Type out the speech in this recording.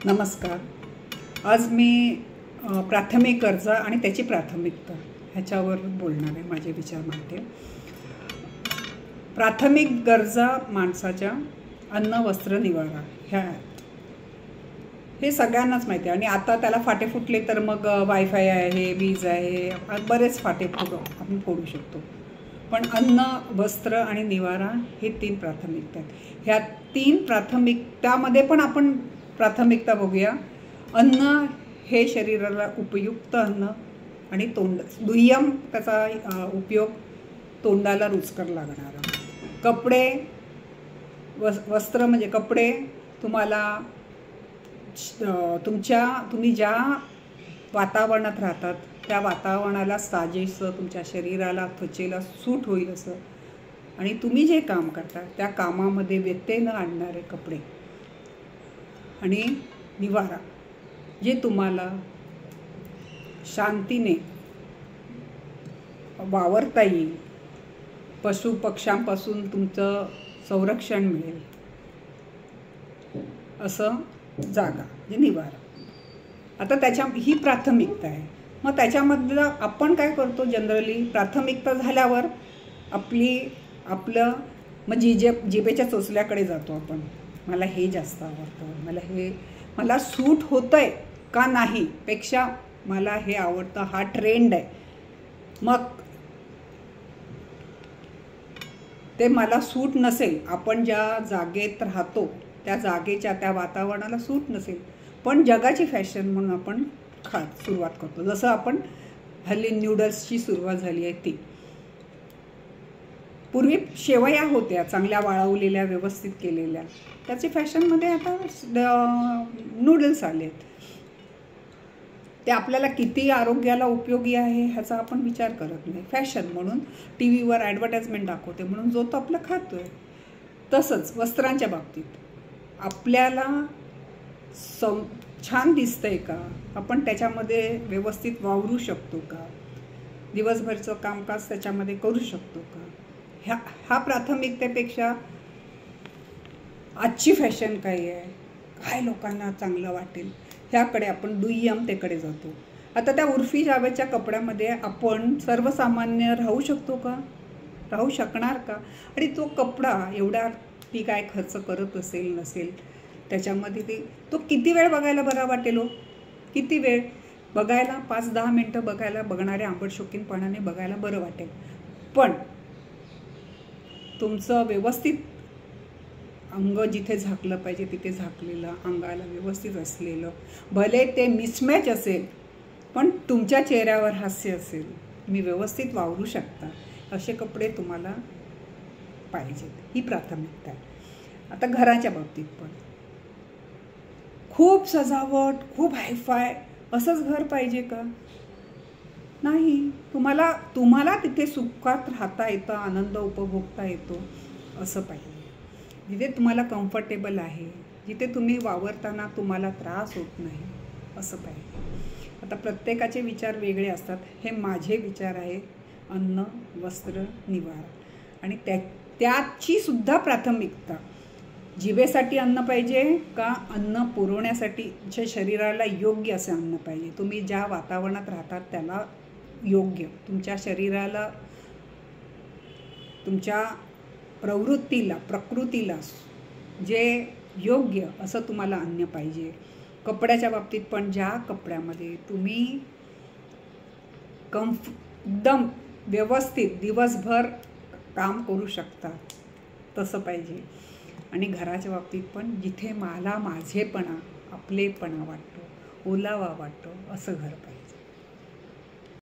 नमस्कार. आज मी प्राथमिक गरजा आणि त्याची प्राथमिकता ह्याच्यावर बोलणार आहे. माझे विचार मांडते. प्राथमिक गरजा माणसाच्या अन्न, वस्त्र, निवारा ह्या हे सगळ्यांनाच माहिती आहे. आणि आता त्याला फाटे फुटले तर मग वायफाय आहे, वीज आहे, बरेच फाटे आपण फोडू शकतो. पण अन्न, वस्त्र आणि निवारा हे 3 प्राथमिकता आहेत. ह्या 3 प्राथमिकतामध्ये पण आपण प्राथमिकता बघूया. अन्न हे शरीराला उपयुक्त अन्न आणि दुय्यम त्याचा उपयोग तोंडाला रुचकर लागणारा. कपडे, वस्त्र म्हणजे कपडे तुम्हाला तुम्ही ज्या वातावरणात राहतात त्या वातावरणाला साजेसं, तुमच्या शरीराला, त्वचेला सूट होईल असं, आणि तुम्ही जे काम करता त्या कामामध्ये व्यत्यय न आणणारे कपडे. आणि निवारा जे तुम्हाला शांतीने वावरता येईल, पशुपक्ष्यांपासून तुमचं संरक्षण मिळेल असं जागा म्हणजे निवारा. आता ही प्राथमिकता आहे. मग त्याच्यामधलं आपण काय करतो जनरली, प्राथमिकता झाल्यावर आपलं मग जिभेच्या चोचल्याकडे जातो आपण. मला हे जास्त आवडतं, मला सूट होतं आहे का नाही पेक्षा मला हे आवडतं, हा ट्रेंड आहे. मग ते मला सूट नसेल, आपण ज्या जागेत राहतो त्या जागेच्या त्या वातावरणाला सूट नसेल, पण जगाची फॅशन म्हणून आपण सुरुवात करतो. जसं आपण हल्ली न्यूडल्सची सुरुवात झाली आहे ती. पूर्वी शेवया होत्या चांगल्या वाळवलेल्या, व्यवस्थित केलेल्या, त्याची फॅशनमध्ये आता नूडल्स आलेत. ते आपल्याला किती आरोग्याला उपयोगी आहे ह्याचा आपण विचार करत नाही. फॅशन म्हणून टी व्हीवर ॲडव्हर्टाइजमेंट दाखवते म्हणून जो तो आपलं खातो आहे. तसंच वस्त्रांच्या बाबतीत आपल्याला छान दिसतंय का, आपण त्याच्यामध्ये व्यवस्थित वावरू शकतो का, दिवसभरचं कामकाज त्याच्यामध्ये करू शकतो का, हा प्राथमिकतेपेक्षा आजची फॅशन काय आहे, काय लोकांना चांगलं वाटेल ह्याकडे आपण दुय्यमतेकडे जातो. आता त्या उर्फी जावेच्या कपड्यामध्ये आपण सर्वसामान्य राहू शकतो का, राहू शकणार का? आणि तो कपडा एवढा ती काय खर्च करत असेल नसेल त्याच्यामध्ये तो किती वेळ बघायला बरा वाटेल हो? किती वेळ बघायला? 5-10 मिनटं बघणाऱ्या आंबट शौकीनपणाने बघायला बरं वाटेल. पण तुमचं व्यवस्थित अंग जिथे झाकलं पाहिजे तिथे झाकलेलं, अंगाला व्यवस्थित असलेलं, भले ते मिसमॅच असेल पण तुमच्या चेहऱ्यावर हास्य असेल, तुम्ही व्यवस्थित वावरू शकता असे कपडे तुम्हाला पाहिजेत. ही प्राथमिकता आहे. आता घराच्या बाबतीत पण खूप सजावट, खूप हायफाय असंच घर पाहिजे का? नाही. तुम्हाला तिथे सुखात राहता येतं, आनंद उपभोगता येतो असं पाहिजे. जिथे तुम्हाला कम्फर्टेबल आहे, जिथे तुम्ही वावरताना तुम्हाला त्रास होत नाही असं पाहिजे. आता प्रत्येकाचे विचार वेगळे असतात. हे माझे विचार आहे. अन्न, वस्त्र, निवारा. आणि त्याची सुद्धा प्राथमिकता, जिभेसाठी अन्न पाहिजे का अन्न पुरवण्यासाठी शरीराला योग्य असे अन्न पाहिजे. तुम्ही ज्या वातावरणात राहतात त्याला योग्य, तुमच्या शरीराला, तुमच्या प्रकृतीला जे योग्य असं तुम्हाला अन्न पाहिजे. कपड्याच्या बाबतीत पण ज्या कपड्यामध्ये तुम्ही एकदम व्यवस्थित दिवसभर काम करू शकता तसं पाहिजे. आणि घराच्या बाबतीत पण जिथे मला माझेपणा, आपलेपणा वाटतो, ओलावा वाटतो असं घर पाहिजे.